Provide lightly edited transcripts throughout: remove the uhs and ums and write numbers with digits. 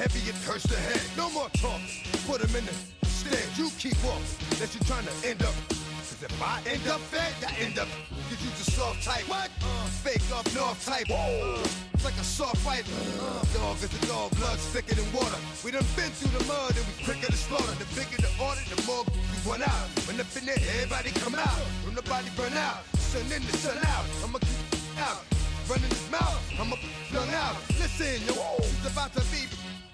heavy, it hurts the head. No more talk, put him in the stand. You keep walking, that you trying to end up. Cause if I end up fed, I end up. Cause you just soft type. What? Fake up north type. It's like a soft fight. Dog is a dog, blood thicker than water. We done been through the mud and we quicker to slaughter. The bigger the order, the more we run out. When up in there, everybody come out. When the body burn out, sun in the sun out. I'ma keep out. Running his mouth, I'ma flung out. Listen, yo, it's about to be.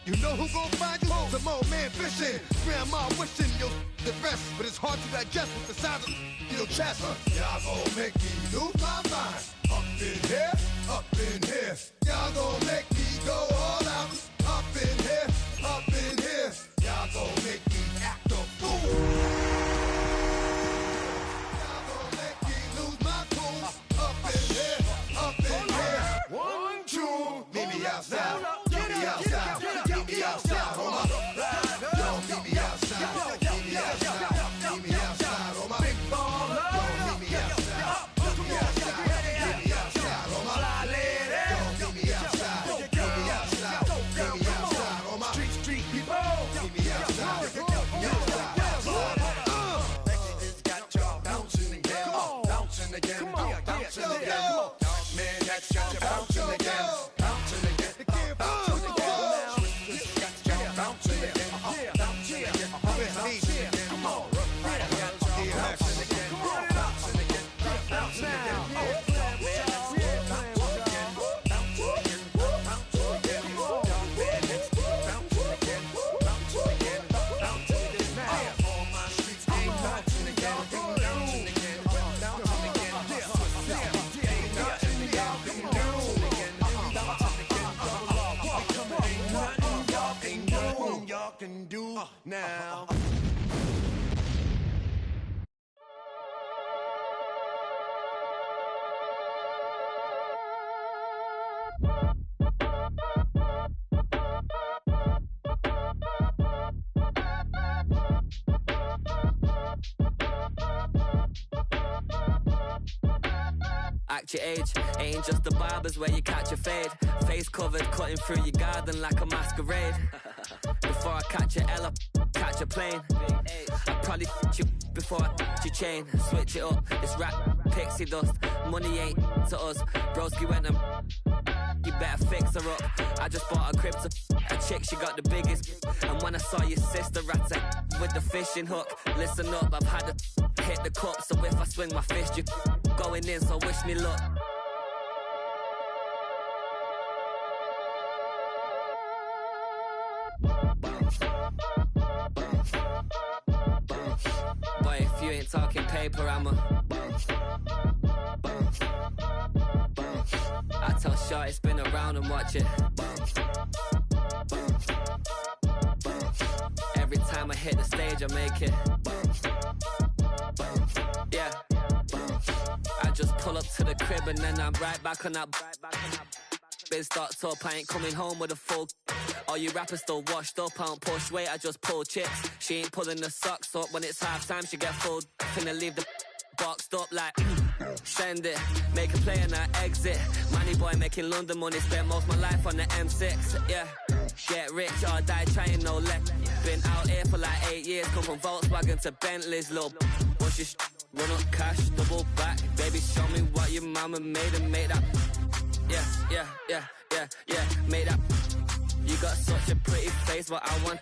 You know who gon' find you? Some old man fishing. Grandma wishing you'll the best. But it's hard to digest with the sound of your chest. Y'all gon' make me lose my mind. Up in here, up in here. Y'all gon' make me go all out. Up in here, up in here. Y'all gon' make me act a fool. Y'all gon' make me lose my cool. Up in here, up in here. 1, 2, meet me outside. Meet me outside. Meet me outside, hold my. Yo, meet me outside. Meet me outside. Meet me outside, hold my. Big baller. Yo, meet me outside. Meet me outside. Meet me outside, hold my. Yo, meet me outside. Meet me outside. Meet me outside, hold my. Street people. Meet me outside. Meet me outside. It's got y'all bouncing again. Bouncing again. Bouncing again. Man, that's got you bouncing again. Bouncing again. Can do now. Act your age, ain't just the barbers where you catch a fade. Face covered, cutting through your garden like a masquerade. Before I catch a L up, catch a plane. I probably you before I your chain. Switch it up, this rap pixie dust. Money ain't to us. Broski went and you better fix her up. I just bought a crib to a chick, she got the biggest. And when I saw your sister rat with the fishing hook, listen up, I've had to hit the cup. So if I swing my fist, you going in, so wish me luck. Boy, if you ain't talking paper, I'ma. I tell Shorty spin around and watch it. Every time I hit the stage, I make it. Yeah. I just pull up to the crib and then I'm right back on that. Biz starts up, I ain't coming home with a full. All you rappers still washed up, I don't push weight, I just pull chips. She ain't pulling the socks up, when it's half time she get full. Finna leave the boxed up like send it, make a play and I exit. Money boy making London money, spent most of my life on the M6. Yeah, get rich or die trying, no let. Been out here for like 8 years, come from Volkswagen to Bentley's, little. What's your run up cash, double back. Baby, show me what your mama made and make that. Yeah, make that. You got such a pretty face, but I want.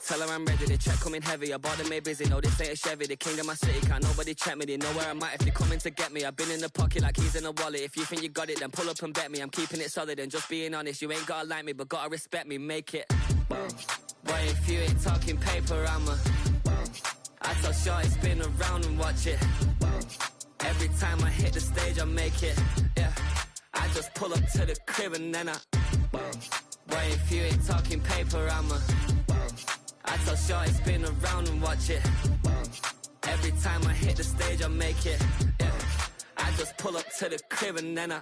Tell her I'm ready, the check coming heavy. I bought them made busy, no this ain't a Chevy. The king of my city, can't nobody check me. They know where I'm at if they coming to get me. I've been in the pocket like keys in a wallet. If you think you got it, then pull up and bet me. I'm keeping it solid and just being honest. You ain't gotta like me, but gotta respect me, make it. Boy, if you ain't talking paper, I'ma. I tell Shorty spin around and watch it. Every time I hit the stage, I make it. Yeah, I just pull up to the crib and then I. Boy, if you ain't talking paper, I'ma. I tell Shorty spin around and watch it. Every time I hit the stage, I make it. Yeah, I just pull up to the crib and then I.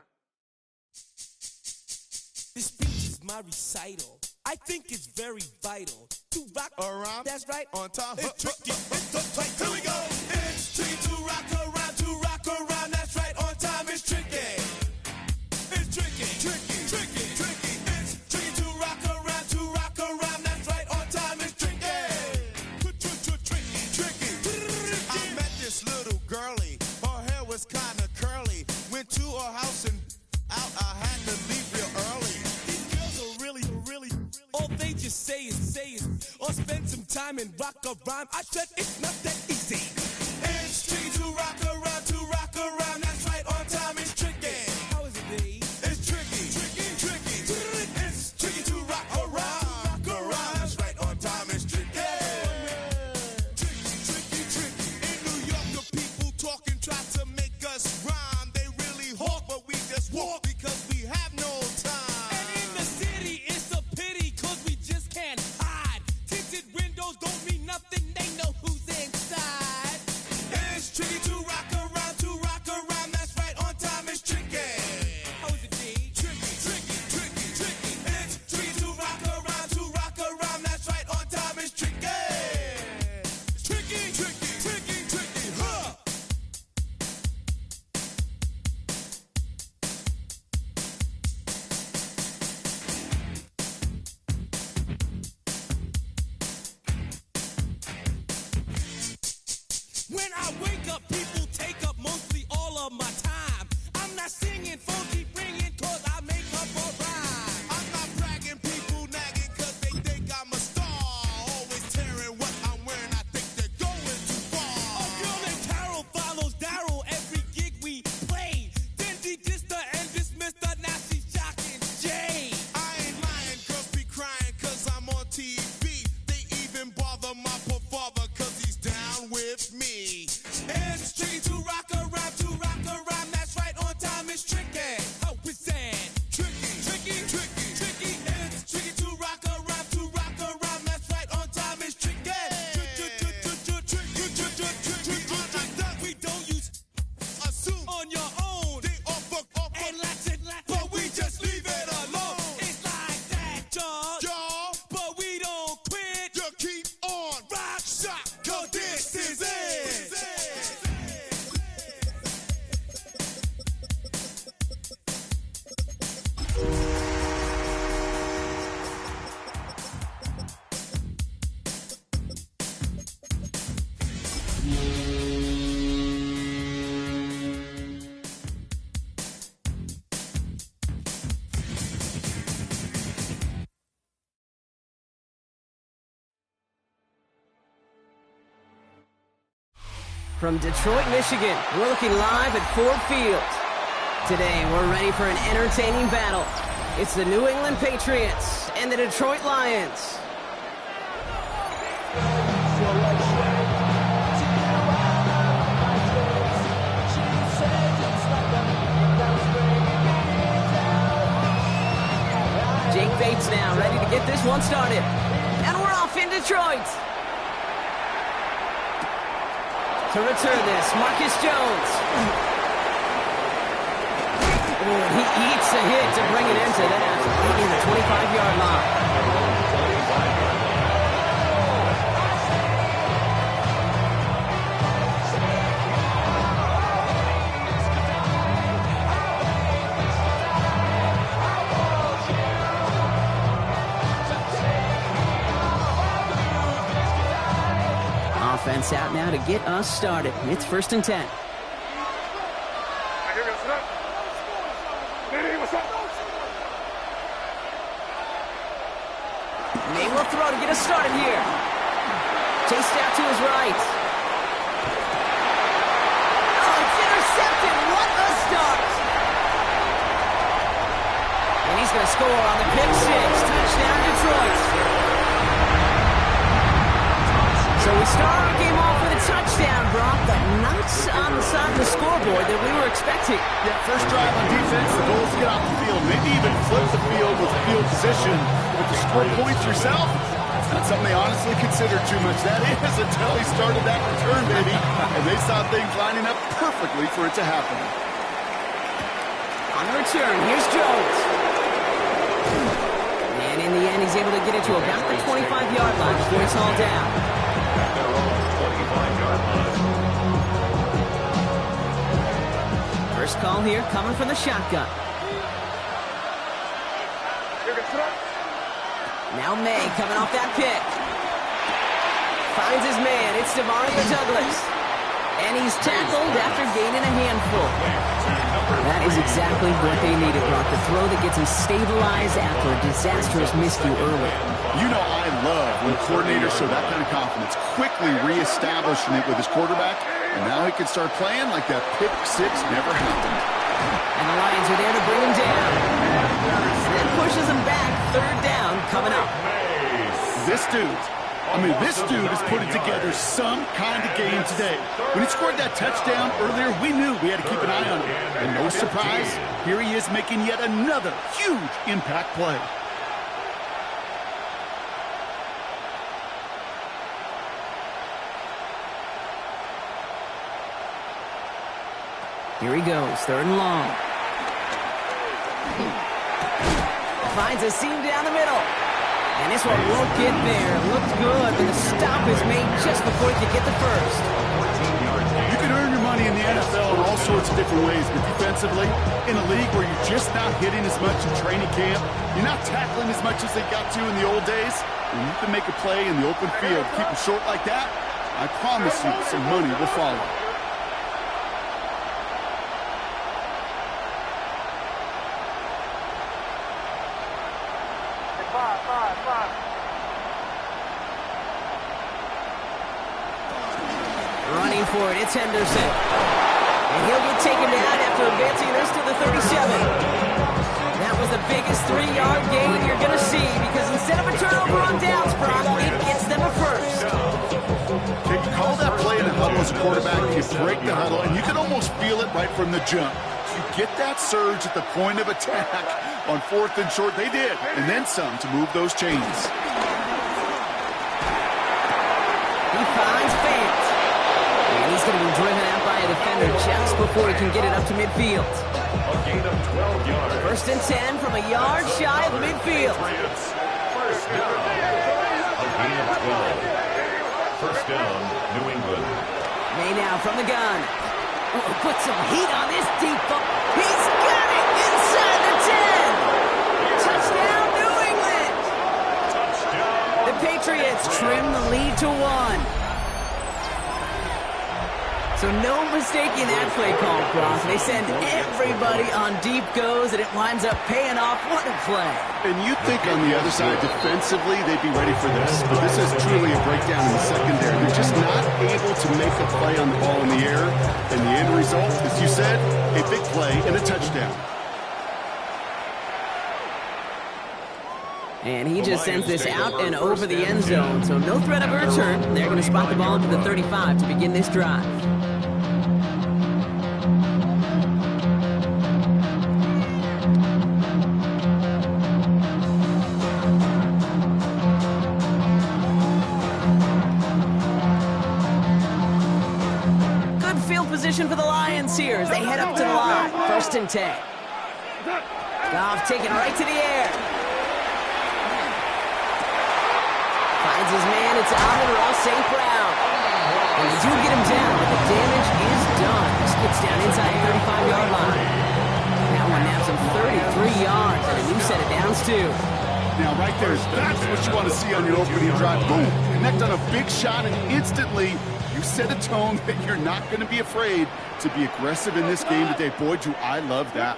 This speech is my recital. I think it's very vital to rock around. That's right, on time. It's tricky. It's so tight. Here we go. It's tricky to rock around. To rock around. That's right, on time. It's tricky. It's tricky. Tricky. Tricky. Tricky. It's tricky to rock around. To time and rock a rhyme. I said it's not that easy. It's tricky to rock around. That's right, on time is tricky. How is it, B? It's tricky. It's tricky to rock around. That's right, on time is tricky. Tricky. In New York, the people talking try to make us rhyme. They really hawk, but we just walk because we have no time. And in the city, it's a pity, cause we just can't hide. Tinted windows don't mean nothing, they know who's inside. It's tricky to rock around. That's right, on time is tricky. How is it, D? Tricky. It's tricky to rock around. That's right, on time is tricky. Tricky, huh? When I wake up, people take up mostly all of my time. I'm not singing, phone keep ringing, cause I make up a rhyme. I'm not bragging, people nagging, cause they think I'm a star. Always tearing what I'm wearing, I think they're going too far. A girl named Carol follows Daryl every gig we play. Then she dissed her and dismissed her, now she's shocking Jay. I ain't lying, girls be crying, cause I'm on TV. They even bother my poor father, cause he's down with me. It's tricky to rock around. That's right, on time is tricky. How is that? Tricky. It's tricky to rock around. That's right, on time is tricky. We don't use assume on your own. They offer and latch it, but we just leave it alone. It's like that, y'all. But we don't quit. You keep on rock shot, cause this is it. From Detroit, Michigan, we're looking live at Ford Field. Today, we're ready for an entertaining battle. It's the New England Patriots and the Detroit Lions. Jake Bates now, ready to get this one started. And we're off in Detroit. To return this, Marcus Jones. Oh, he eats a hit to bring it into that. Making the 25-yard line. Offense out now to get us started. It's 1st and 10. May will throw to get us started here. Chased out to his right. Oh, it's intercepted. What a start. And he's going to score on the pick six. Touchdown, Detroit. So we start our game off with a touchdown, Brock, but not on the side of the scoreboard that we were expecting. Yeah, first drive on defense, the goal is to get off the field. Maybe even flip the field with field position. But to score points yourself, that's not something they honestly consider too much. That is until he started that return, baby. And they saw things lining up perfectly for it to happen. On the return, here's Jones. And in the end, he's able to get it to about the 25-yard line before it's all down. First call here coming from the shotgun. Now May coming off that pick. Finds his man. It's Demario Douglas. And he's tackled after gaining a handful. That is exactly what they needed, Brock. The throw that gets him stabilized after a disastrous miscue early. You know I love when coordinators show that kind of confidence, quickly reestablishing it with his quarterback, and now he can start playing like that pick six never happened. And the Lions are there to bring him down. And that pushes him back. Third down coming up. This dude is putting together some kind of game today. When he scored that touchdown earlier, we knew we had to keep an eye on him. And no surprise, here he is making yet another huge impact play. Here he goes, third and long. Finds a seam down the middle. And this one won't get there. Looked good, but the stop is made just before he could get the first. You can earn your money in the NFL in all sorts of different ways, but defensively, in a league where you're just not hitting as much in training camp, you're not tackling as much as they got to in the old days, when you can make a play in the open field, keep them short like that, I promise you some money will follow. Running for it, it's Henderson. And he'll get taken down after advancing this to the 37. That was the biggest 3-yard gain you're going to see because instead of a turnover on downs, Brock, it gets them a first. You call that play in a huddle as a quarterback, you break the huddle, and you can almost feel it right from the jump. You get that surge at the point of attack on 4th and short. They did, and then some to move those chains. He finds Fant. And he's going to be driven out by a defender just before he can get it up to midfield. A gain of 12 yards. First and 10 from a yard shy of midfield. First down. A gain of 12. First down, New England. May now from the gun. Oh, put some heat on this deep ball. He's got it inside the 10. Touchdown, New England. Touchdown. The Patriots trim the lead to 1. So no mistaking that play call, Brock. They send everybody on deep goes, and it winds up paying off. What a play. And you'd think on the other side, defensively, they'd be ready for this. But this is truly a breakdown in the secondary. They're just not able to make a play on the ball in the air. And the end result, as you said, a big play and a touchdown. And he just sends this out and over the end zone. So no threat of a return. They're going to spot the ball to the 35 to begin this drive. Position for the Lions here as they head up to the line. First and 10. Goff taking right to the air. Finds his man. It's Amon-Ra St. Brown. And they do get him down, but the damage is done. This gets down inside the 35-yard line. That one naps him 33 yards and a new set of downs, too. Now, right there, that's what you want to see on your opening drive. Boom! Connect on a big shot, and instantly you set a tone that you're not going to be afraid to be aggressive in this game today. Boy, do I love that.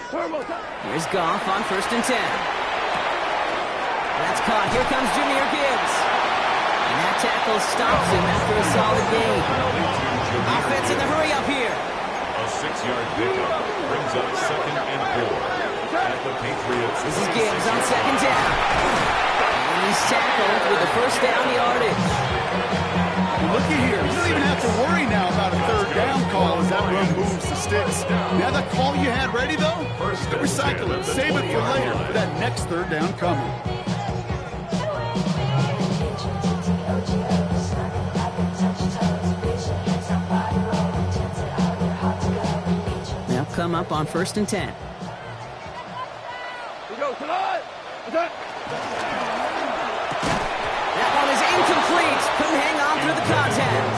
Here's Goff on first and 10. That's caught. Here comes Jahmyr Gibbs. And that tackle stops him after a solid gain. Offense in the hurry up here. A 6-yard pickup brings up 2nd and 4 at the Patriots. This is Gibbs on second down. And he's tackled with the first down yardage. Looky here. You don't even have to worry now about a third down call as that run moves the sticks. Now that call you had ready, though, recycle it. Save it for later for that next third down coming. They'll come up on first and 10. That one is incomplete. Couldn't hang on through the contact.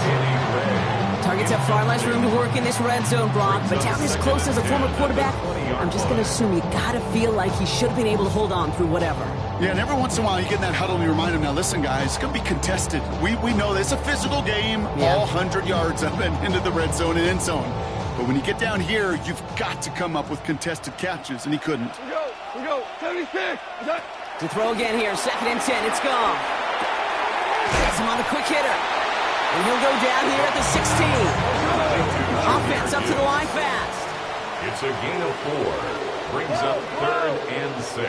Targets have far less room to work in this red zone, Brock, but down this close as a former quarterback, I'm just going to assume you got to feel like he should have been able to hold on through whatever. Yeah, and every once in a while you get in that huddle and you remind him, now listen, guys, it's going to be contested. We know this. It's a physical game, all 100 yards up and into the red zone and end zone. But when you get down here, you've got to come up with contested catches, and he couldn't. To throw again here, 2nd and 10, it's gone. Gets him on the quick hitter. And he'll go down here at the 16. Offense up to the line fast. It's a gain of 4. Brings up 3rd and 6.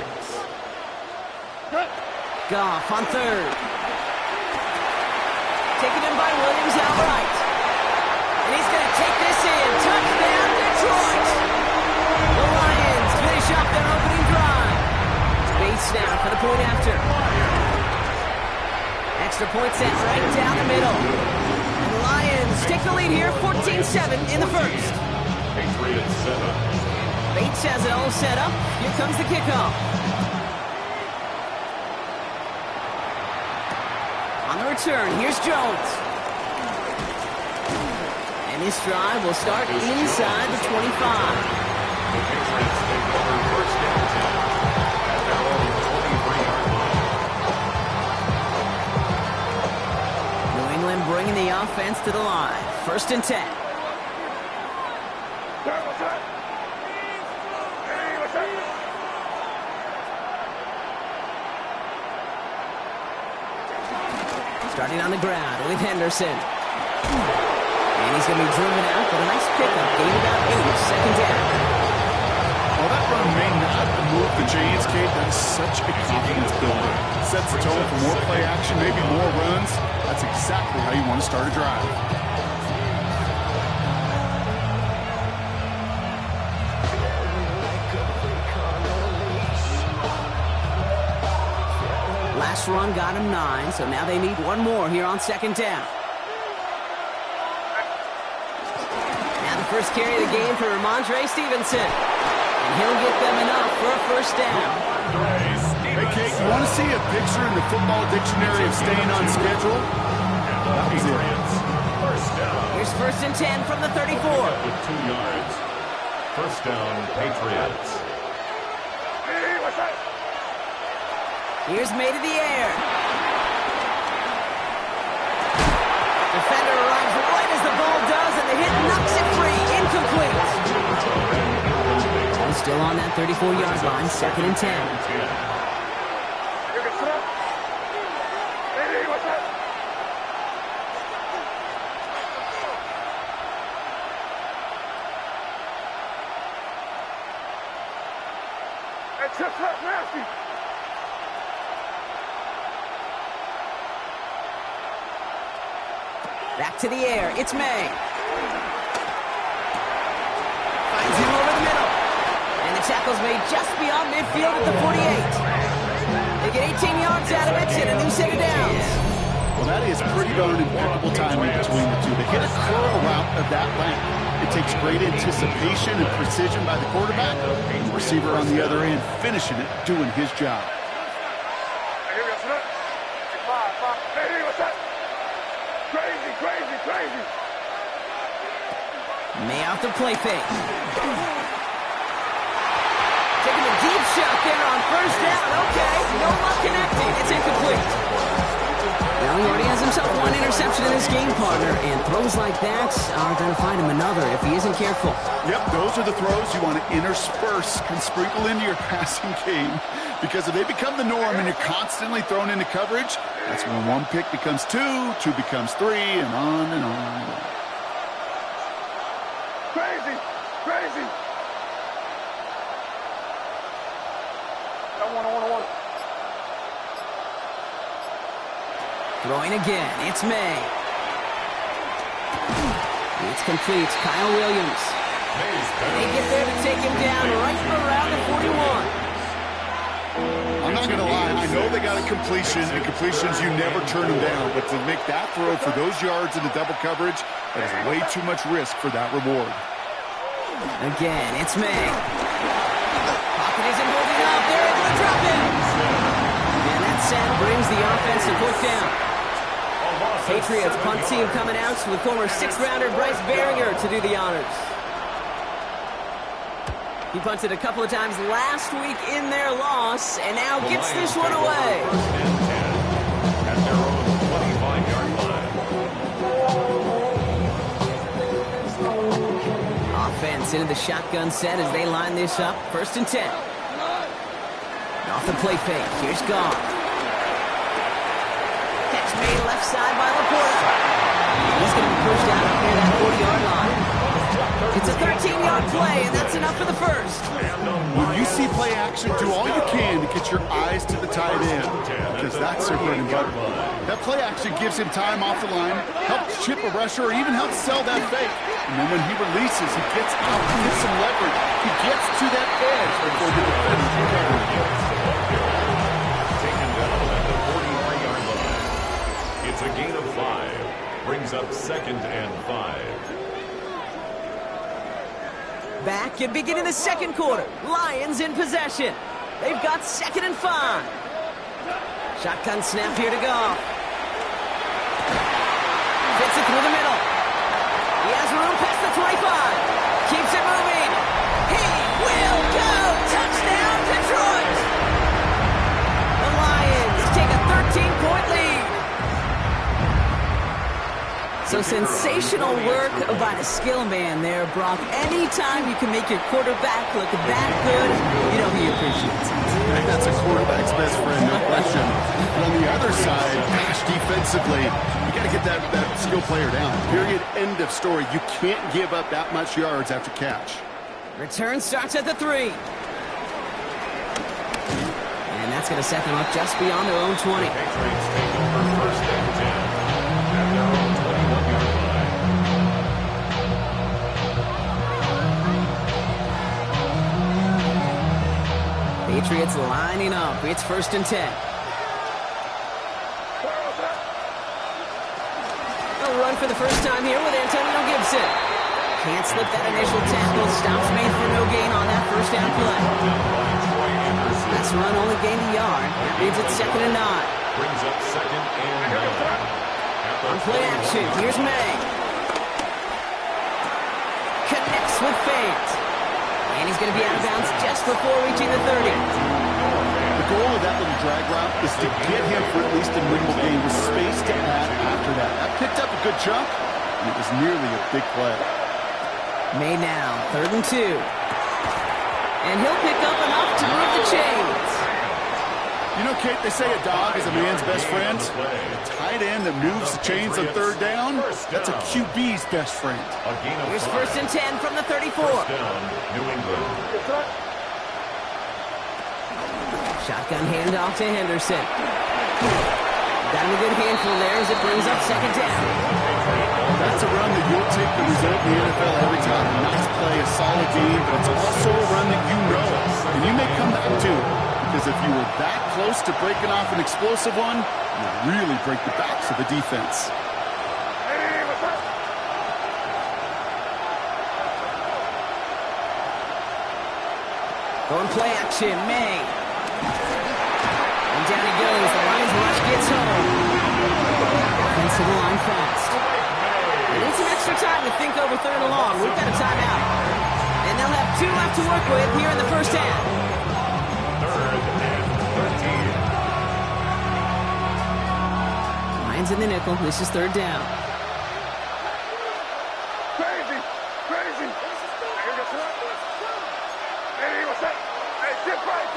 Goff on 3rd. Taken in by Williams outright. And he's going to take this in. Touchdown, Detroit! The Lions finish up their opening drive. Bates now for the point after. Extra point set right down the middle. And the Lions take the lead here, 14-7 in the first. Patriots set up. Bates has it all set up. Here comes the kickoff. On the return, here's Jones. And this drive will start inside the 25. The Patriots take over first down 10 at their own 23-yard line. New England bringing the offense to the line. 1st and 10. Starting on the ground with Henderson. And he's going to be driven out, but a nice pickup. Gain about 8, 2nd down. Well, that run may not move the chains, Kate. That's such a confidence builder. Sets the tone for more play action, maybe more runs. That's exactly how you want to start a drive. Last run got him 9, so now they need one more here on 2nd down. Now the first carry of the game for Ramondre Stevenson. And he'll get them enough for a 1st down. Hey, Kate, you want to see a picture in the football dictionary of staying on schedule? That was it. First down. Here's 1st and 10 from the 34. With 2 yards. First down, Patriots. Here's made to the air. Defender arrives right as the ball does, and the hit knocks it free. Incomplete. He's still on that 34-yard line, 2nd and 10. Back to the air. It's May. Finds him over the middle. And the tackle's made just beyond midfield at the 48. They get 18 yards out of it and a new set of downs. Well, that is pretty darn impeccable timing between the two. They hit a curl route of that length. It takes great anticipation and precision by the quarterback. And the receiver on the other end finishing it, doing his job. May off the play fake. Taking a deep shot there on 1st down. Okay, no luck connecting. It's incomplete. Now he already has himself 1 interception in this game, partner, and throws like that are going to find him another if he isn't careful. Yep, those are the throws you want to intersperse and sprinkle into your passing game, because if they become the norm and you're constantly thrown into coverage, that's when 1 pick becomes 2, 2 becomes 3, and on and on and on. Crazy. Throwing again, it's May. It's complete, Kyle Williams. They get there to take him down right around the 41. I'm not going to lie, I know they got a completion, and completions, you never turn them down, but to make that throw for those yards in the double coverage, that is way too much risk for that reward. Again, it's May. Pocket isn't holding up, they're able to drop him. And that sack brings the offense to 4th down. Patriots punt team coming out with former 6th-rounder Bryce Baringer to do the honors. He punted a couple of times last week in their loss, and now gets this one away. At their own 25-yard line. Offense into the shotgun set as they line this up. 1st and 10. Off the play fake. Here's Goff. Catch made left side by Laporta. He's going to be pushed out up near that 40-yard line. It's a 13-yard play, and that's enough for the first. When you see play action, do all you can to get your eyes to the tight end, because that's their bread and butter. That play action gives him time off the line, helps chip a rusher, or even helps sell that fake. And then when he releases, he gets out, he gets some leverage. He gets to that edge before the defense can cover him. Taken down at the 43-yard line. It's a gain of 5. Brings up 2nd and 5. Back and beginning the second quarter. Lions in possession. They've got 2nd and 5. Shotgun snap here to Goff. Fits it through the middle. He has room past the 25. Keeps it moving. He will go. Touchdown, Detroit. The Lions take a 13-point lead. So sensational work by the skill man there, Brock. Anytime you can make your quarterback look that good, you know he appreciates it. That's a quarterback's best friend, no question. But on the other side, gosh, defensively, you got to get that skill player down. Period. End of story. You can't give up that much yards after catch. Return starts at the 3. And that's going to set them up just beyond their own 20. Patriots take over 1st and 10 at their own 21-yard line. Patriots lining up. It's 1st and 10. A run for the first time here with Antonio Gibson. Can't slip that initial tackle. Stops made for no gain on that first down play. This run only gained a yard. That means it's 2nd and 9. Brings up 2nd and 9. On play action, here's May. Connects with Fant. And he's going to be out of bounds just before reaching the 30. The goal of that little drag route is to get him for at least a minimal gain with space to add after that. That picked up a good chunk, and it was nearly a big play. May now, 3rd and 2. And he'll pick up enough to move the chains. You know, Kate, they say a dog is a man's best friend. A tight end that moves the chains on 3rd down, that's a QB's best friend. Here's 1st and 10 from the 34. First down, New England. Shotgun handoff to Henderson. Got him a good handful there as it brings up 2nd down. That's a run that you'll take the result in the NFL every time. A nice play, a solid game, but it's also a run that you know, and you may come back to. Because if you were that close to breaking off an explosive one, you really break the backs of the defense. Going play action, May. And down he goes. The Lions rush gets home. Offensive line fast. They need some extra time to think over 3rd and long. We've got a timeout. And they'll have 2 left to work with here in the first half. 3rd and 13. Lions in the nickel. This is 3rd down. Crazy! Hey, what's up? Hey, dip right!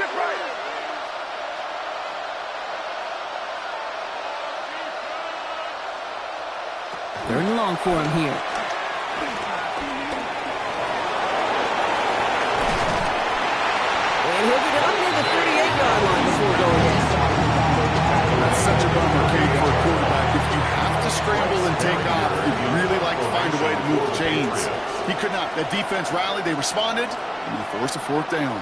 3rd and long for him here. And he'll be down near the 38-yard line before going in. That's such a bummer, Kate, for a quarterback. If you have to scramble and take off, you'd really like to find a way to move the chains. He could not. That defense rallied, they responded, and they forced a 4th down.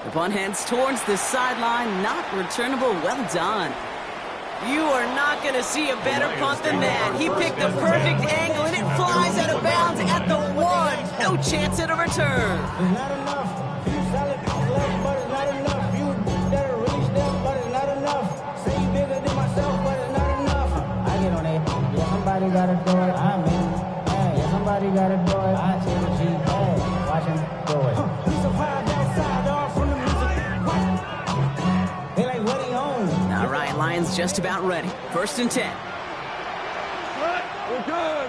The punt heads towards the sideline, not returnable. Well done. You are not going to see a better punt than that. He picked the perfect angle, and it flies out of bounds at the 1. No chance at a return. It's not enough. You solid, but it's not enough. You better release them, but it's not enough. Say you bigger than myself, but it's not enough. I get on it. Yeah, somebody got to do it. I mean, hey, yeah, somebody got to do it. I tell the G, hey, watch him do it. He's so proud that side off from the music. They like, what he on? All right, Lions just about ready. 1st and 10. We're good.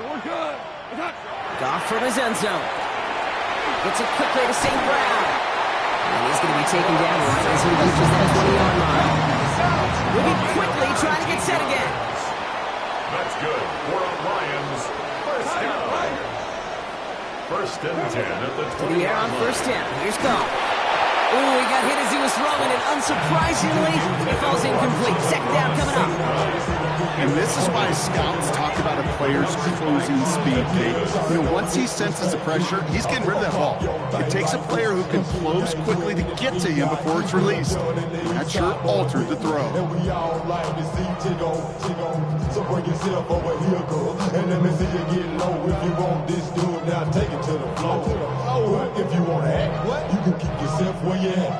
Goff from his end zone. Gets it quickly to St. Brown. And he's going to be taken down right as he reaches that 20-yard line. Moving quickly, trying to get set again. That's good. For the Lions, first down. First and 10 at the 20-yard line. To the air on first down. Here's Goff. Ooh, he got hit as he was throwing it. Unsurprisingly, it falls incomplete. Second down coming up. And this is why scouts talk about a player's closing speed, Kate. You know, once he senses the pressure, he's getting rid of that ball. It takes a player who can close quickly to get to him before it's released. And that sure altered the throw. So bring yourself over here, girl. And let me see you get low. If you want this dude, now take it to the floor. If you want to act, you can keep yourself where you at.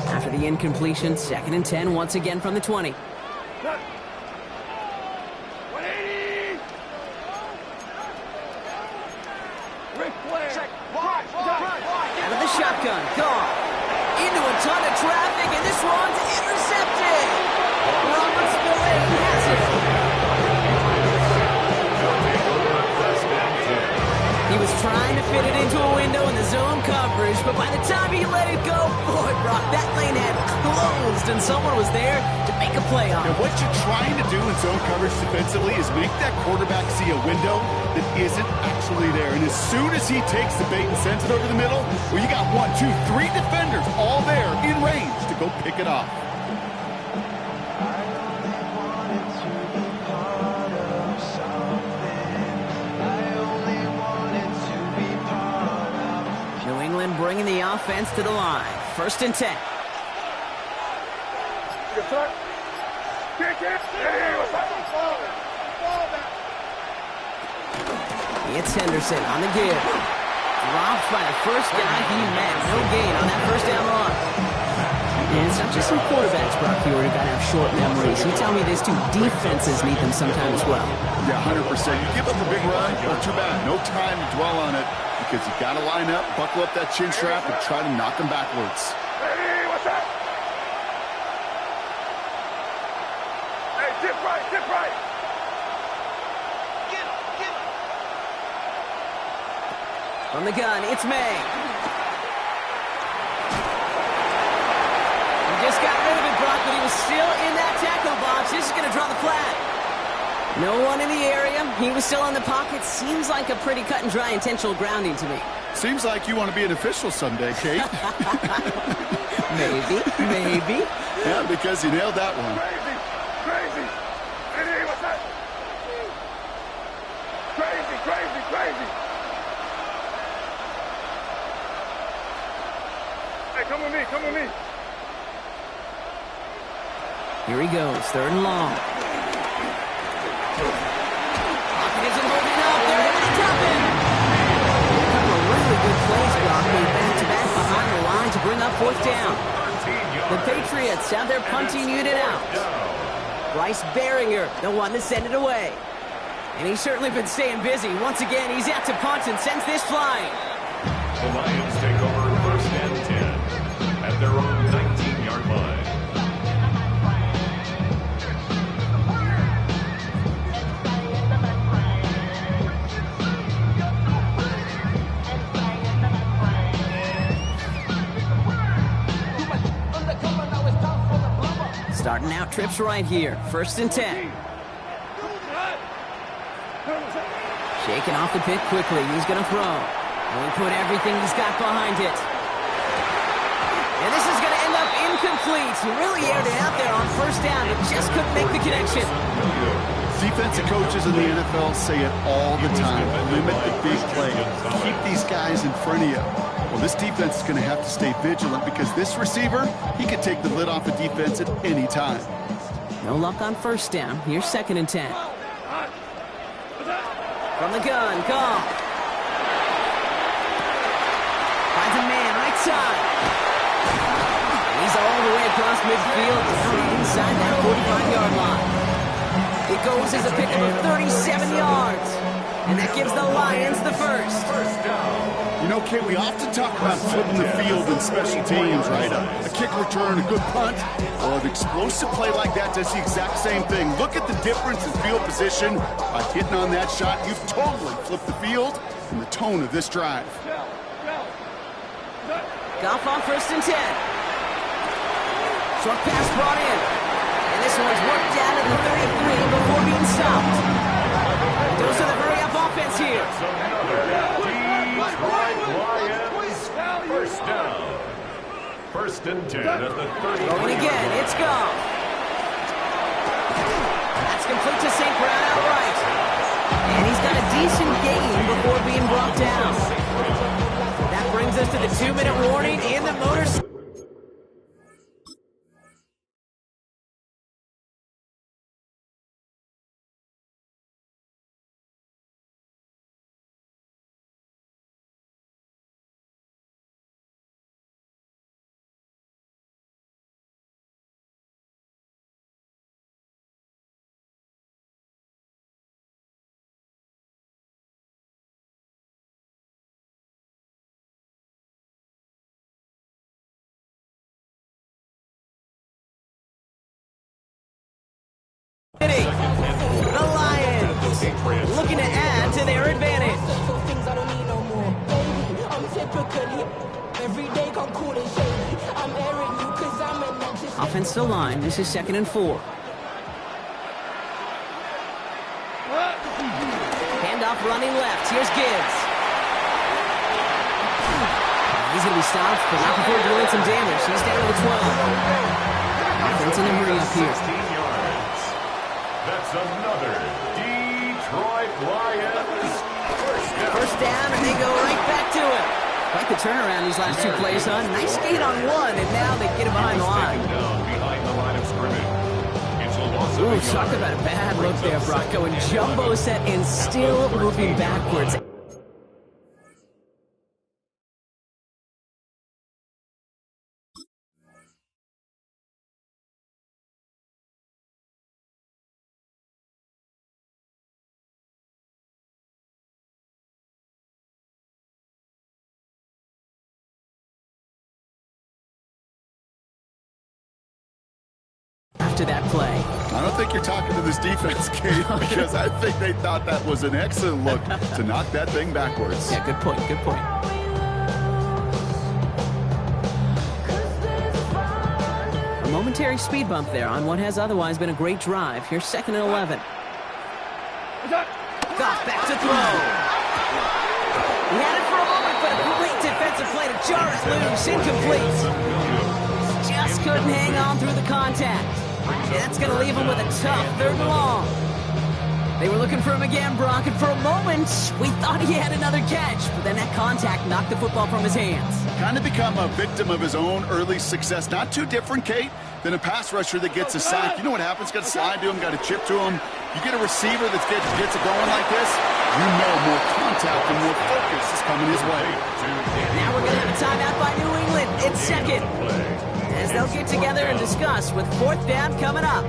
After the incompletion, second and 10 once again from the 20. Out of the shotgun, Goff. Into a ton of traffic, and this one's intercepted. Robert Spillane has it. He was trying to fit it into a window in the zone coverage, but by the time he let it go, boy, Brock, that lane had closed, and someone was there to make a play on it. And what you're trying to do in zone coverage defensively is make that quarterback see a window that isn't actually there. And as soon as he takes the bait and sends it over the middle, well, you got 1, 2, 3 defenders all there in range to go pick it off. Bringing the offense to the line. First and 10. It's Henderson on the give. Dropped by the first guy he met. No gain on that first down run. And it's not just some quarterbacks, Brock, you already got to have short memories. You tell me these two defenses need them sometimes as well. Yeah, 100%. You give up a big run, well, too bad. No time to dwell on it because you got to line up, buckle up that chin strap, and try to knock them backwards. Hey, what's up? Hey, dip right, dip right. Get him. From the gun, it's May. Just got rid of it, Brock, but he was still in that tackle box. This is going to draw the flag. No one in the area. He was still in the pocket. Seems like a pretty cut and dry intentional grounding to me. Seems like you want to be an official someday, Kate. Maybe. Yeah, because you nailed that one. Crazy. Hey, what's that? Crazy. Hey, come with me. Here he goes, third and long. Pocket isn't holding up. They're able to drop it. A couple of really good plays, Brock, made back-to-back behind the line to bring up fourth down. The Patriots have their punting unit out. Bryce Behringer, the one to send it away. And he's certainly been staying busy. Once again, he's out to punt and sends this flying. The Lions take over first and 10 at their own 19-yard line. Starting out trips right here. First and 10. Shaking off the pit quickly. He's going to throw. He'll put everything he's got behind it. And this is going to end up incomplete. He really aired it out there on first down, but just couldn't make the connection. Defensive coaches in the NFL say it all the time. Limit the big play. Keep these guys in front of you. Well, this defense is going to have to stay vigilant because this receiver, he could take the lid off a defense at any time. No luck on first down. Here's second and 10. From the gun, Goff. Finds a man right side. And he's all the way across midfield down inside that 45-yard line. It goes as a pickup of 37 yards. And that gives the Lions the first. You know, Kate, we often talk about flipping the field in special teams, right? A kick return, a good punt. Well, an explosive play like that does the exact same thing. Look at the difference in field position. By hitting on that shot, you've totally flipped the field and the tone of this drive. Goff on 1st and 10. Short pass brought in. And this one's worked down at the 33 before being stopped. Goes to the hurry-up offense here. First down. 1st and 10 at the 30. Going again, it's Goff. That's complete to St. Brown outright. And he's got a decent gain before being brought down. That brings us to the 2-minute warning in the motor. The Lions looking to add to their advantage. Offensive line, this is 2nd and 4. Handoff running left, here's Gibbs. He's going to be stopped, but not before doing some damage. He's down to the 12. Offense in the hurry up here. That's another Detroit Lions First down, and they go right back to it. Quite the turnaround these last 2 plays, huh? Nice gain on 1, and now they get him behind the line. Behind the line of scrimmage. It's a loss of Ooh, talk about a bad look there, Brock. Going jumbo set and still moving backwards. After that play. I don't think you're talking to this defense, Kate, because I think they thought that was an excellent look to knock that thing backwards. Yeah, good point, good point. A momentary speed bump there on what has otherwise been a great drive. Here's 2nd and 11. Goff back to throw. He had it for a moment, but a complete defensive play to jar it loose. Incomplete. Just couldn't hang on through the contact. That's going to leave him with a tough 3rd and long. They were looking for him again, Brock, and for a moment, we thought he had another catch, but then that contact knocked the football from his hands. Kind of become a victim of his own early success. Not too different, Kate, than a pass rusher that gets a sack. You know what happens? Got to slide to him, got to chip to him. You get a receiver that gets it going like this, you know more contact and more focus is coming his way. Now we're going to have a timeout by New England. It's 2nd. As they'll get together and discuss with 4th down coming up.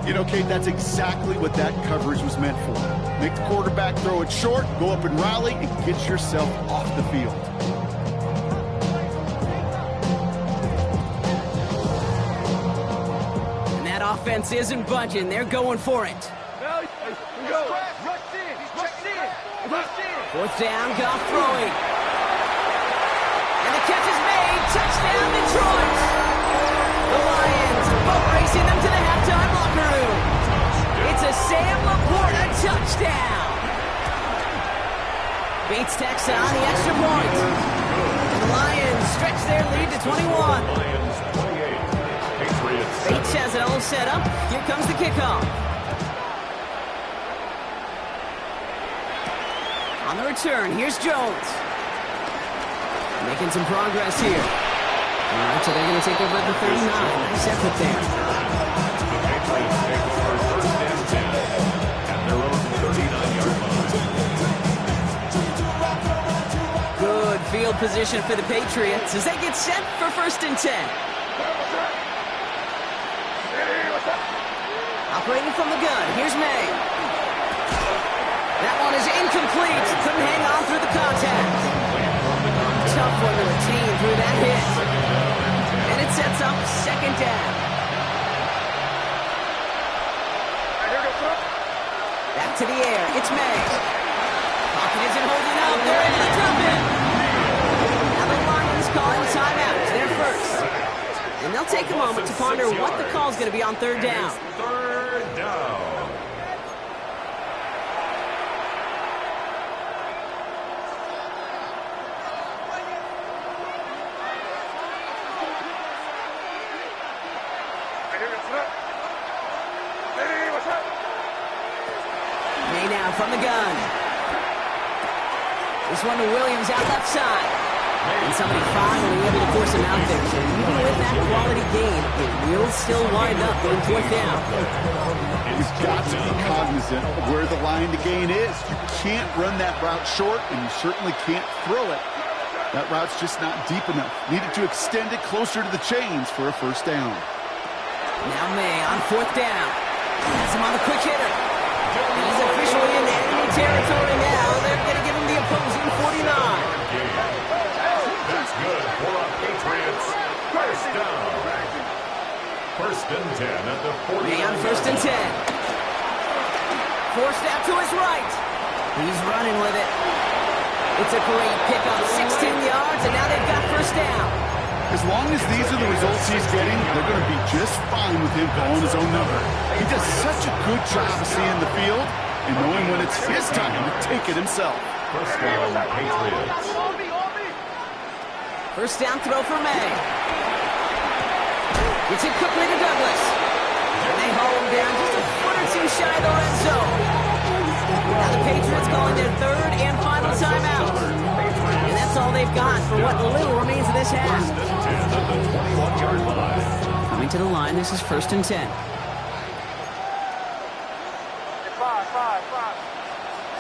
You know, Kate, that's exactly what that coverage was meant for. Make the quarterback throw it short, go up and rally, and get yourself off the field. And that offense isn't budging. They're going for it. 4th down, Goff throwing. And the catch is made. Touchdown, Detroit. The Lions boat racing them to the halftime locker room. It's a Sam Laporta touchdown. Beats Texas on the extra point. And the Lions stretch their lead to 21. Bates has it all set up. Here comes the kickoff. On the return, here's Jones. Making some progress here. All right, so they're going to take over at the 39. Nice effort there. The Patriots take over 1st and 10 at their own 39-yard line. Good field position for the Patriots as they get set for 1st and 10. Operating from the gun, here's May. That one is incomplete. Couldn't hang on through the contact. Tough one to retain through that hit. And it sets up 2nd down. Back to the air. It's May. Pocket isn't holding up. They're able to drop it. Now the Lions calling time. they'll take a moment to ponder what the call's going to be on third down. Third down. May now from the gun. This one to Williams out left side. And somebody finally able to force him out there. So even with that quality gain, it will still wind up going fourth down. You've got to be cognizant of where the line to gain is. You can't run that route short, and you certainly can't throw it. That route's just not deep enough. Needed to extend it closer to the chains for a first down. Now May on fourth down. Has him on the quick hitter. He's officially in enemy territory now. They're going to give him the opposing 49. That's good for a Patriots first down. First and 10 at the 40. May on first and 10. Forced out to his right. He's running with it. It's a great pickup, 16 yards, and now they've got first down. As long as these are the results he's getting, they're going to be just fine with him calling his own number. He does such a good job of seeing the field and knowing when it's his time to take it himself. First down, Patriots. First down throw for May. It's it quickly to Douglas. And they haul him down just a foot or two shy of the red zone. Now the Patriots calling their third and final timeout. And that's all they've got for what little remains of this half. First and 10 at the 21-yard line. Coming to the line, this is first and 10.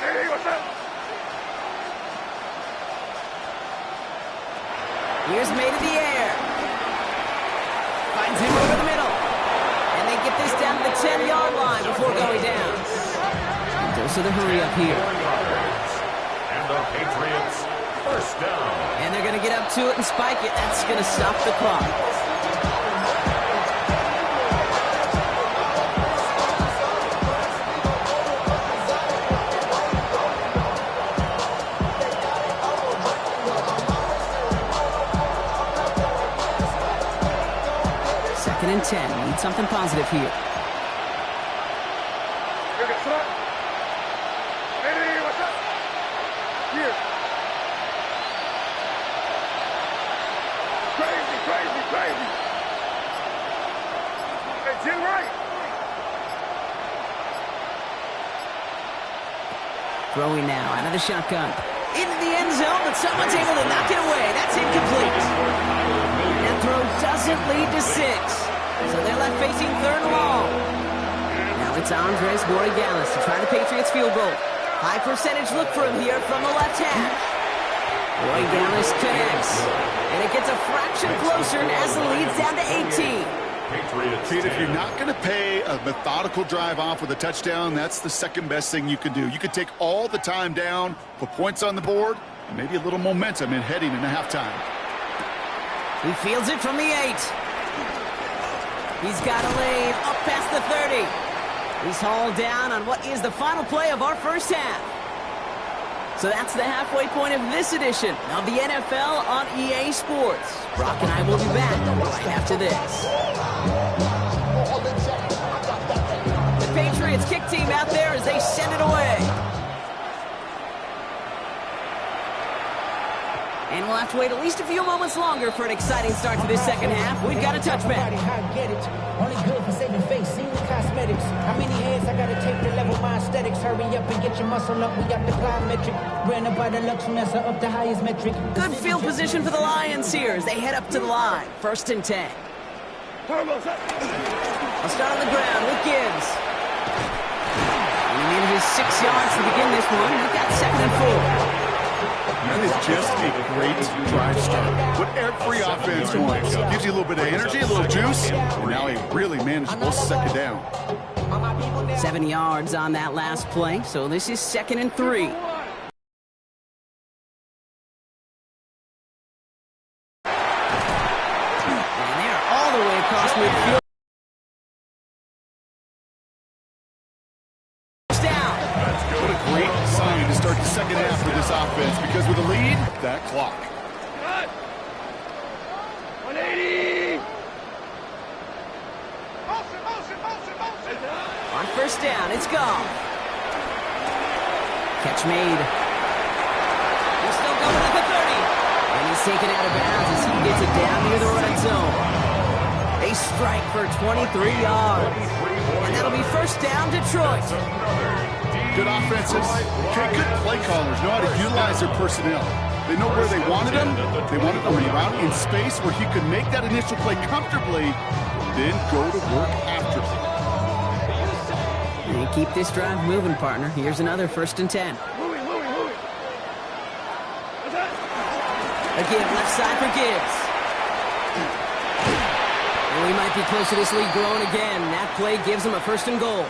Hey, what's up? Here's May to the air. Finds him over the middle. And they get this down to the 10-yard line before going down. And goes to the hurry up here. And the Patriots first down. And they're going to get up to it and spike it. That's going to stop the clock. Second and 10. Need something positive here. Hey, what's up? Here. Crazy. Hey, Jim Wright. Throwing now out of the shotgun. Into the end zone, but someone's able to knock it away. That's incomplete. That throw doesn't lead to 6. So they're left facing third and long. Now it's Andres Borregales to try the Patriots field goal. High percentage look for him here from the left hash. Borregales connects. And it gets a fraction closer as the lead's down to 18. Patriots. If you're not going to pay a methodical drive off with a touchdown, that's the second best thing you can do. You could take all the time down, put points on the board, and maybe a little momentum in heading into halftime. He fields it from the 8. He's got a lane up past the 30. He's hauled down on what is the final play of our first half. So that's the halfway point of this edition of the NFL on EA Sports. Brock and I will be back right after this. The Patriots kick team out there as they send it away. And we'll have to wait at least a few moments longer for an exciting start to this second half. We've got a touchback. Only good for saving face, seen the cosmetics. How many heads I gotta take to level my aesthetics? Hurry up and get your muscle up, we got the plyometric. Ran up by the Lux Mesa up the highest metric. Good field position for the Lions here as they head up to the line. First and 10. I'll start on the ground with Gibbs. And he needed his 6 yards to begin this one. He got second and 4. That is just a great drive start. What every offense wants. Gives you a little bit of energy, a little juice, and now a really manageable second down. 7 yards on that last play, so this is second and 3. And they're all the way across midfield. What a great sign to start the second half for this offense, because with a lead, that clock. 180. first down. It's Goff. Catch made. He's still going at the 30. And he's taken out of bounds as he gets it down near the red zone. A strike for 23 yards. And that'll be first down, Detroit. Good offenses. Okay, good play callers know how to utilize their personnel. They know where they wanted him. They wanted him around in space where he could make that initial play comfortably, then go to work after. And keep this drive moving, partner. Here's another 1st and 10. Again, left side for Gibbs. And we might be close to this lead growing again. That play gives him a 1st and goal.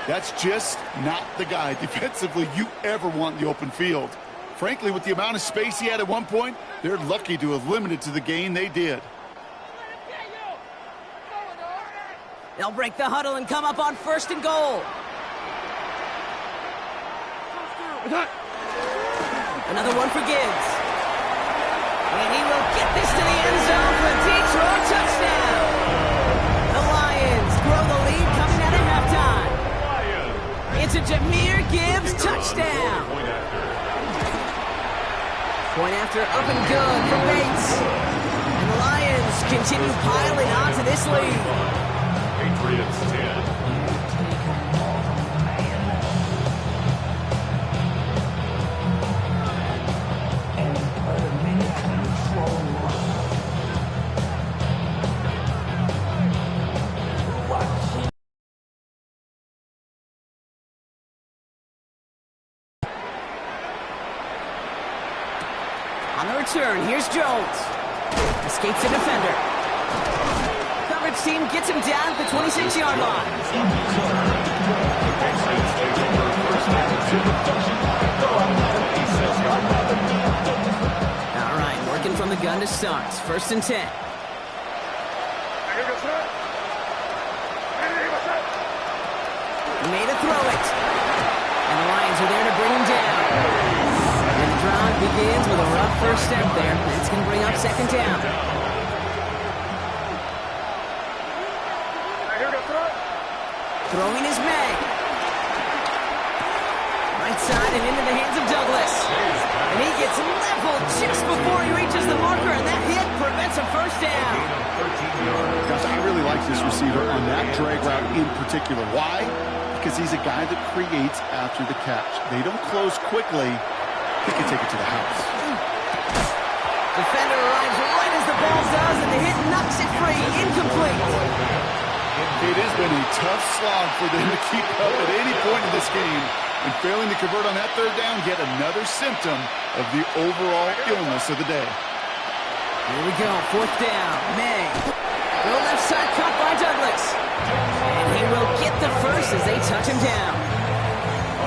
That's just not the guy defensively you ever want in the open field. Frankly, with the amount of space he had at one point, they're lucky to have limited to the gain they did. They'll break the huddle and come up on 1st and goal. Another one for Gibbs. And he will get this to the end zone for a Detroit touchdown. The Lions grow the lead coming out of halftime. It's a Jahmyr Gibbs touchdown. Point after up and good for Bates. And the Lions continue piling on to this lead. Patriots 10. On the return, here's Jones. Escapes the defender. Coverage team gets him down at the 26-yard line. All right, working from the gun to start. 1st and 10. Made a throw it. And the Lions are there to bring him down. And the drive begins with a rough first step there. That's going to bring up 2nd down. Throwing his May. Right side and into the hands of Douglas. And he gets leveled just before he reaches the marker, and that hit prevents a first down. Gosh, I really like this receiver on that drag route in particular. Why? Because he's a guy that creates after the catch. They don't close quickly. He can take it to the house. Defender arrives right as the ball does, and the hit knocks it free. Incomplete. It has been a tough slog for them to keep up at any point in this game. And failing to convert on that 3rd down, yet another symptom of the overall illness of the day. Here we go, 4th down. May. Go left side, caught by Douglas. And he will get the first as they touch him down.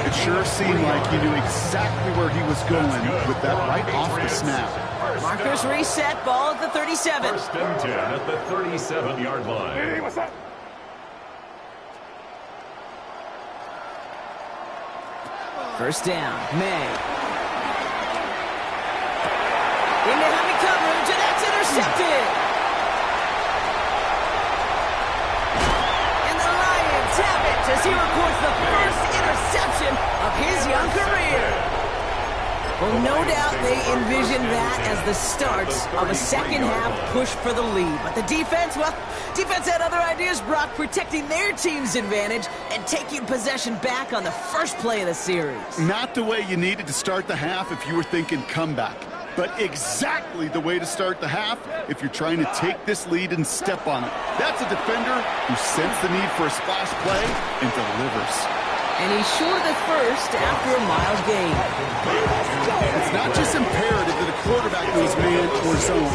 It sure seemed like he knew exactly where he was going with that right off the snap. Markers reset, ball at the 37. 1st and 10 at the 37-yard line. First down, May. Into heavy coverage, and that's intercepted. And the Lions have it as he records the first interception of his young career. Well, no doubt they envisioned that as the start of a second-half push for the lead. But the defense, well, defense had other ideas, Brock, protecting their team's advantage and taking possession back on the first play of the series. Not the way you needed to start the half if you were thinking comeback, but exactly the way to start the half if you're trying to take this lead and step on it. That's a defender who sensed the need for a splash play and delivers. And he's short of the first after a mild gain. It's not just imperative that a quarterback knows man or zone.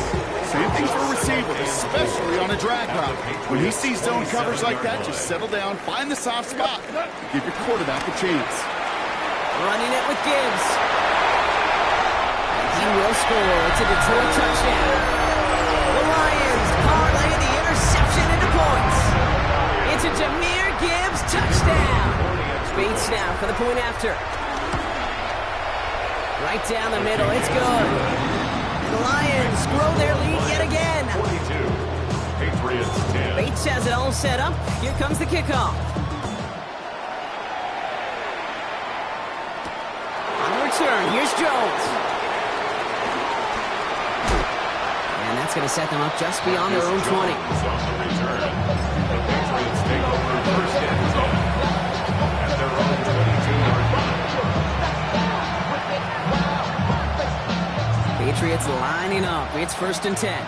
Same thing for a receiver, especially on a drag route. When he sees zone coverage like that, just settle down, find the soft spot, give your quarterback a chance. Running it with Gibbs. He will score. It's a Detroit touchdown. The Lions parlay the interception into points. It's a Jahmyr Gibbs touchdown. Bates now for the point after. Right down the middle. It's good. And the Lions grow their lead yet again. 42. Patriots 10. Bates has it all set up. Here comes the kickoff. return. Here's Jones. And that's going to set them up just beyond their own 20. On the return. The Patriots take over first and 10 at their own 22-yard line. Patriots lining up. It's first and 10.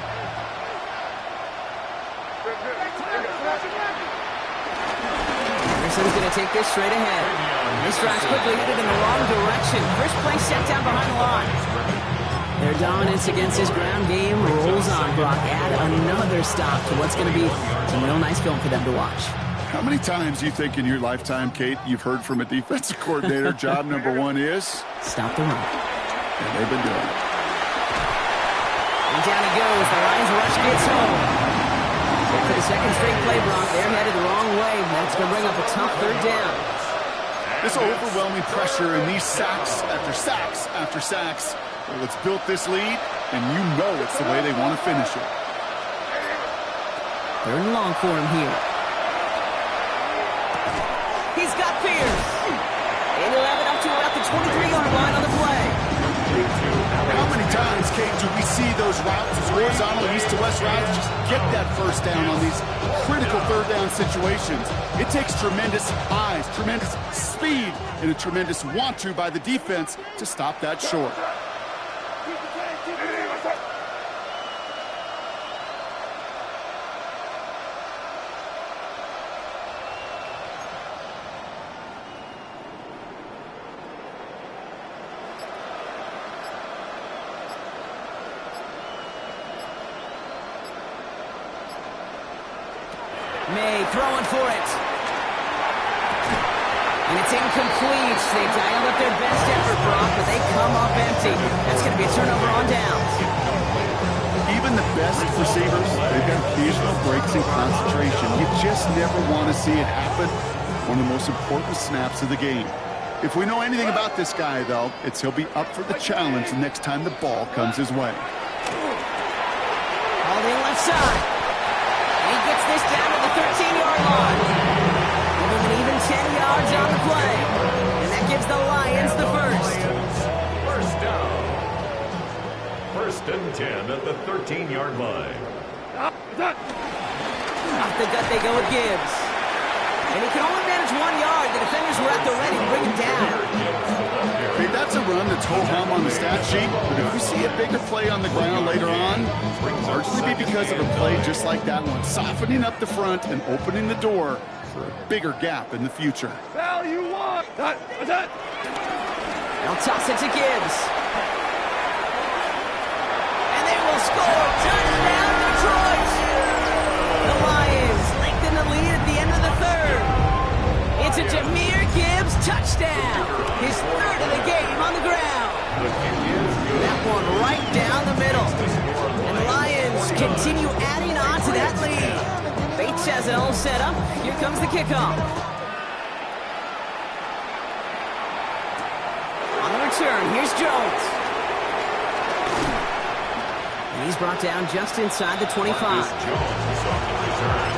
Anderson's going to take this straight ahead. This drive's quickly headed in the wrong direction. First play set down behind the line. Their dominance against his ground game rolls on, Brock. Add another stop to what's going to be some real nice film for them to watch. How many times do you think in your lifetime, Kate, you've heard from a defensive coordinator, job number one is? Stop the run. And they've been doing it. And down he goes. The Lions rush gets home. For the second straight play, Brock, they're headed the wrong way. That's going to bring up a tough third down. This overwhelming pressure and these sacks after sacks after sacks, well, it's built this lead, and you know it's the way they want to finish it. Third and long for him here. He's got Pierce. And he'll have it up to about the 23-yard line on the play. How many times, Kate, do we see those routes, those horizontal east-to-west routes, just get that first down on these critical third down situations? It takes tremendous eyes, tremendous speed, and a tremendous want-to by the defense to stop that short. May throwing for it. And it's incomplete. They dialed up their best effort, Brock, but they come up empty. That's going to be a turnover on downs. Even the best receivers, they've got occasional breaks in concentration. You just never want to see it happen. One of the most important snaps of the game. If we know anything about this guy, though, it's he'll be up for the challenge the next time the ball comes his way. All in left side. He gets this down to the 13-yard line. Give him an even 10 yards on the play. And that gives the Lions the first. First down. First and 10 at the 13-yard line. Off the gut they go with Gibbs. And he can only manage 1 yard. The defenders were at the ready to bring him down. Okay, that's a run that's ho-hum on the stat sheet, but if we see a bigger play on the ground later on, it'll largely be because of a play just like that one, softening up the front and opening the door for a bigger gap in the future. They'll toss it to Gibbs. And they will score. Touchdown, Detroit! The Lions lengthen the lead at the end of the third. It's a Jahmyr Gibbs touchdown. His third of the game on the ground. That one right down the middle. And the Lions continue adding on to that lead. Bates has it all set up. Here comes the kickoff. On the return, here's Jones. And he's brought down just inside the 25. Jones on the return.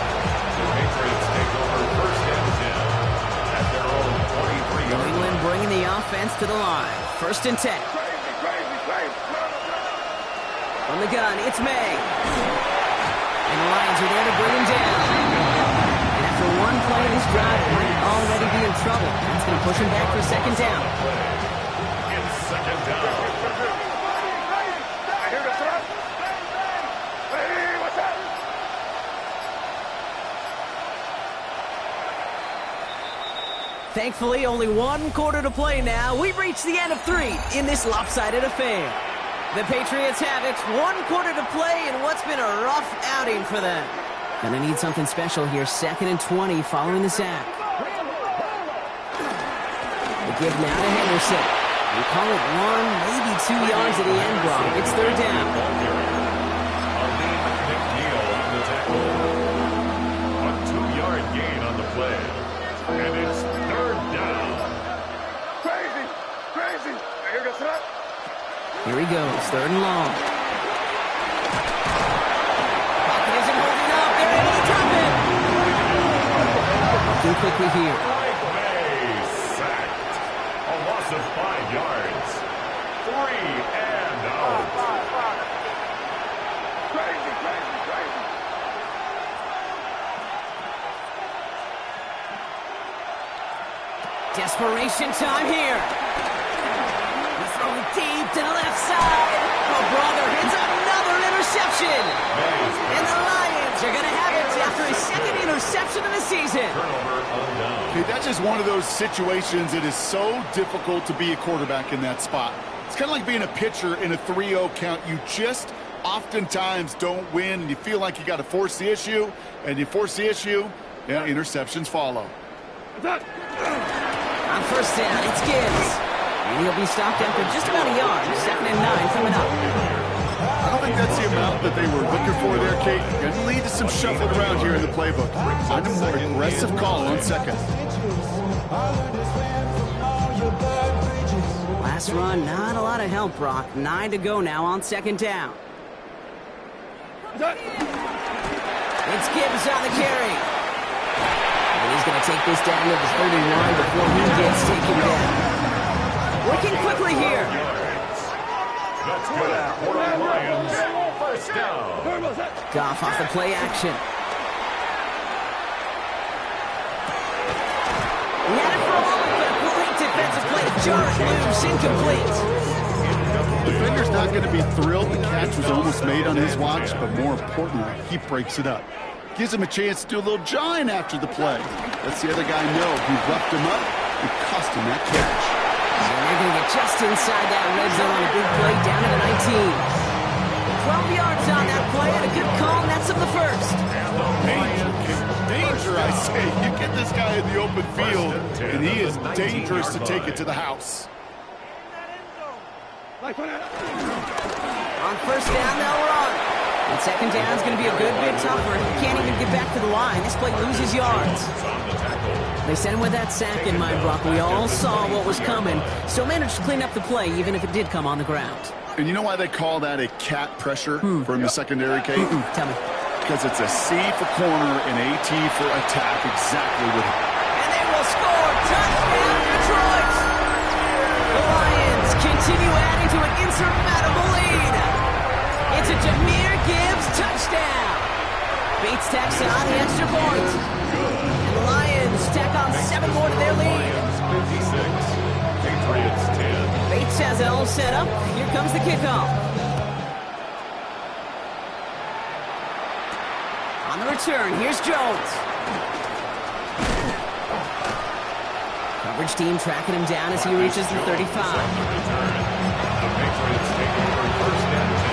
The Patriots take over first and 10 at their own 23-yard line. England bringing the offense to the line. First and 10. From the gun, it's May. And the Lions are there to bring him down. And after one play, this drive might already be in trouble. That's going to push him back for second down. It's second down. Thankfully, only 1 quarter to play now. We've reached the end of 3 in this lopsided affair. The Patriots have it. 1 quarter to play in what's been a rough outing for them. Gonna need something special here. Second and 20 following the sack. The give now to Henderson. We call it 1, maybe 2 yards at the end block. It's third down. On the tackle. A 2-yard gain on the play. And it's third down. Crazy. Here he goes, third and long. Pocket isn't holding up. They're able to drop him. Too quickly here. May sacked. A loss of 5 yards. Desperation time here. He's throwing deep to the left side. Oh, brother, hits another interception. And the Lions are going to have it after his second interception of the season. Okay, that's just one of those situations that is so difficult to be a quarterback in that spot. It's kind of like being a pitcher in a 3-0 count. You just oftentimes don't win, and you feel like you got to force the issue, and you force the issue, yeah, interceptions follow. On first down, it's Gibbs. And he'll be stopped after just about a yard. 2nd and 9 coming up. I don't think that's the amount that they were looking for there, Kate. Going to lead to some shuffling around here in the playbook. Find a more aggressive call on second. Last run, not a lot of help, Brock. 9 to go now on 2nd down. It's Gibbs on the carry. And he's going to take this down to the 31 before he gets taken down. Working quickly here. That's good. For the Lions, first down. Goff off the play action. He had it for a moment, but a great defensive play to jar it loose, incomplete. Defender's not going to be thrilled the catch was almost made on his watch, but more importantly, he breaks it up. Gives him a chance to do a little jawing after the play. Lets the other guy know he roughed him up and cost him that catch. So they're going to get just inside that red zone on a big play down to the 19. 12 yards on that play and a good call, and that's of the first. Danger, I say. You get this guy in the open field, and he is dangerous to take it to the house. On first down, they'll run. And 2nd down is going to be a good bit tougher. He can't even get back to the line. This play loses yards. They sent him with that sack in mind, Brock. We all saw what was coming. Still managed to clean up the play, even if it did come on the ground. And you know why they call that a cat pressure from the secondary, Kate? Tell me. Because it's a C for corner and a T for attack, exactly what. And they will score. Touchdown, Detroit. The Lions continue adding to an insurmountable lead. It's a Jahmyr Gibbs touchdown. Bates tacks on the extra point. And the Lions tack on 7 more to their lead. 56, Patriots 10. Bates has it all set up. Here comes the kickoff. On the return, here's Jones. Coverage team tracking him down as he reaches the 35. The Patriots take over first and 10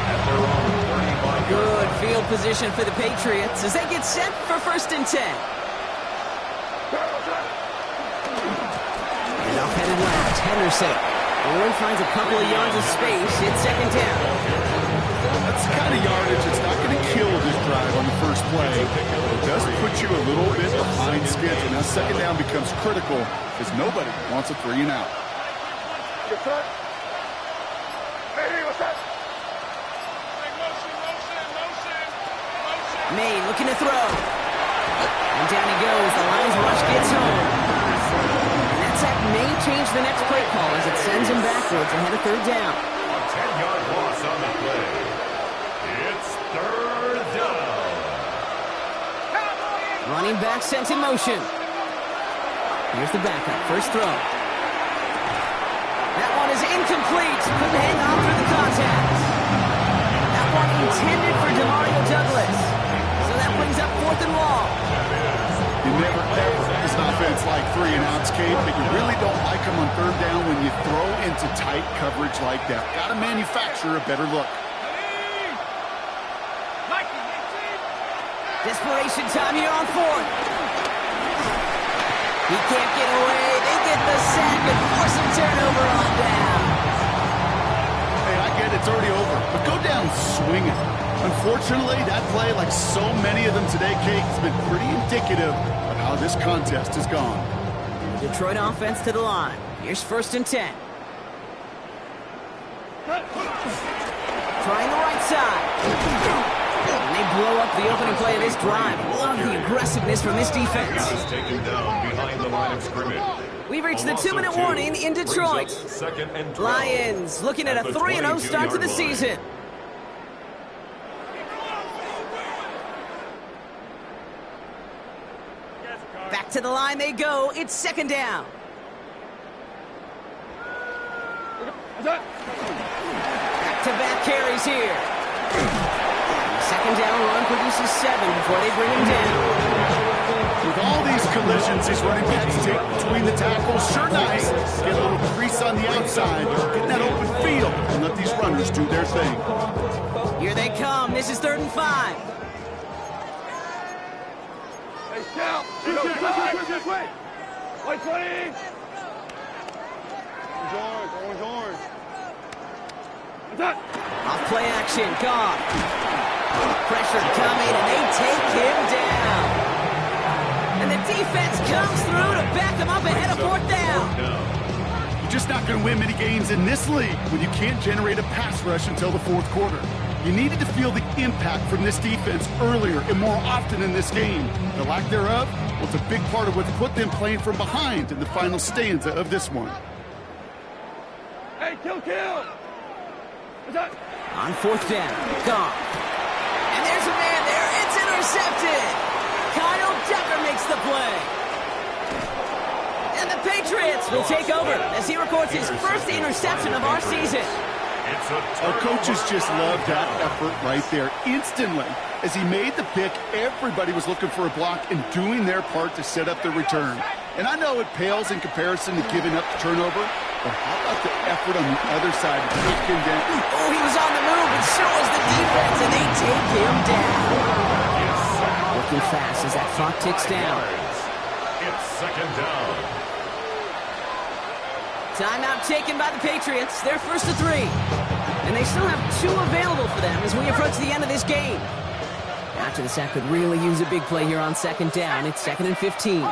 at their own 35. Good field position for the Patriots as they get set for 1st and 10. And off headed left, Henderson. Warren finds a couple of yards of space. It's 2nd down. That's the kind of yardage that's not going to kill this drive on the first play. It does put you a little bit behind schedule. Now 2nd down becomes critical because nobody wants a 3 and out. May looking to throw. And down he goes. The Lions rush gets home. And that sack may change the next play call as it sends him backwards ahead of 3rd down. A 10-yard loss on the play. It's 3rd down. Running back sent in motion. Here's the backup. First throw. That one is incomplete. Couldn't hang on through the contact. That one intended for Demario Douglas. So that brings up 4th and long. You never ever this offense like 3 and outs, Kate, but you really don't like them on 3rd down when you throw into tight coverage like that. Got to manufacture a better look. Desperation time here on 4th. He can't get away. They get the sack and force a turnover on down. Hey, I get it's already over, but go down swinging. Unfortunately, that play, like so many of them today, Kate, has been pretty indicative of how this contest has gone. Detroit offense to the line. Here's 1st and 10. Trying the right side. And they blow up the opening play of this drive. Love the aggressiveness from this defense. Taken down behind the line of scrimmage. We've reached the 2-minute warning in Detroit. 2nd and 12. Lions looking at a 3-0 start to the season. Back to the line they go. It's second down. Back-to-back carries here. Second down run produces 7 before they bring him down. With all these collisions, these running backs take between the tackles. Sure nice. Get a little crease on the outside. Get in that open field and let these runners do their thing. Here they come. This is 3rd and 5. Hey, Scout! This way! White 20! Orange. Off play action. Goff. Pressure coming, and they take him down. And the defense comes through to back them up ahead of 4th down. You're just not going to win many games in this league when you can't generate a pass rush until the 4th quarter. You needed to feel the impact from this defense earlier and more often in this game. The lack thereof was a big part of what put them playing from behind in the final stanza of this one. Hey, kill! On 4th down, Goff. And there's a man there. It's intercepted. Kyle Decker makes the play. And the Patriots will take over as he records his first interception of our season. Our coaches just loved that effort right there. Instantly, as he made the pick, everybody was looking for a block and doing their part to set up the return. And I know it pales in comparison to giving up the turnover, but how about the effort on the other side to take him down? Oh, he was on the move, and so was the defense, and they take him down. Looking fast as that clock ticks down. It's second down. Timeout taken by the Patriots. They're 1st to 3. And they still have 2 available for them as we approach the end of this game. After the sack could really use a big play here on 2nd down. It's 2nd and 15.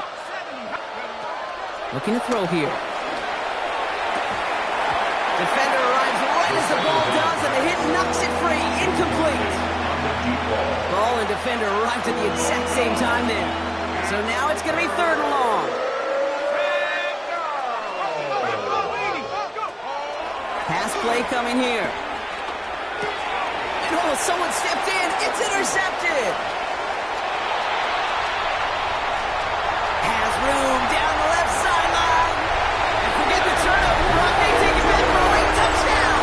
Looking to throw here. Defender arrives right as the ball does, and the hit knocks it free. Incomplete. Ball and defender arrived at the exact same time there. So now it's going to be 3rd and long. Pass play coming here. And oh, someone stepped in. It's intercepted. Has room down the left sideline. And forget the turnover. Brock may take it back for a late touchdown.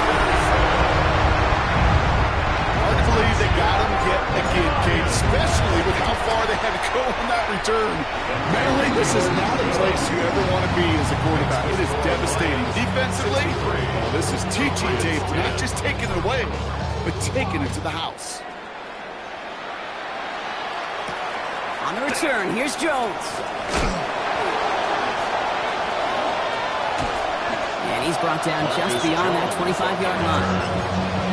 Hard to believe they got him yet again, Kate, especially with how far they had to go on that return. Mentally, this is not a place you ever want to be as a quarterback. It is devastating. Defensively, well, this is teaching tape, not just taking it away, but taking it to the house. On the return, here's Jones. And he's brought down just beyond that 25-yard line.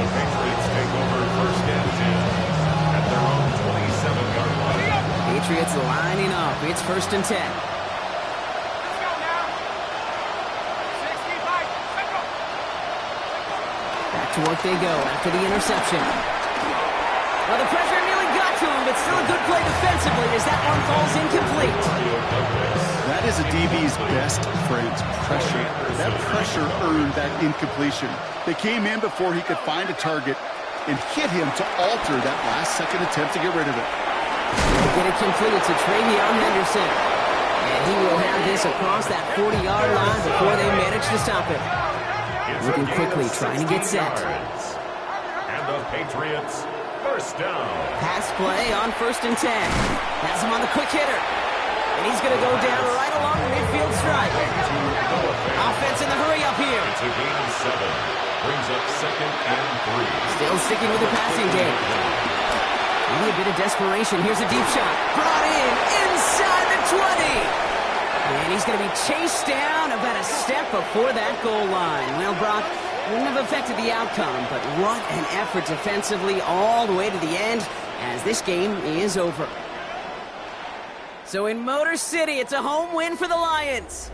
The Patriots take over 1st and 10 at their own 27-yard line. Patriots lining up. It's 1st and 10. Back to work they go after the interception. Well, the pressure nearly got to him, but still a good play defensively as that one falls incomplete. That is a DB's best friend, pressure. That pressure earned that incompletion. They came in before he could find a target and hit him to alter that last-second attempt to get rid of it. Get it completed to Travion Henderson. And he will have this across that 40-yard line before they manage to stop it. Looking quickly, trying to get set. And the Patriots, 1st down. Pass play on 1st and 10. Has him on the quick hitter. And he's going to go down right along the midfield stripe. Offense in the hurry up here. It's a gain of 7. Brings up 2nd and 3. Still sticking with the passing game. Maybe a bit of desperation. Here's a deep shot. Brought in inside the 20. And he's going to be chased down about a step before that goal line. Well, Brock, wouldn't have affected the outcome, but what an effort defensively all the way to the end as this game is over. So in Motor City, it's a home win for the Lions.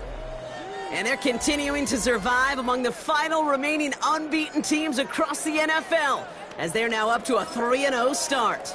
And they're continuing to survive among the final remaining unbeaten teams across the NFL as they're now up to a 3-0 start.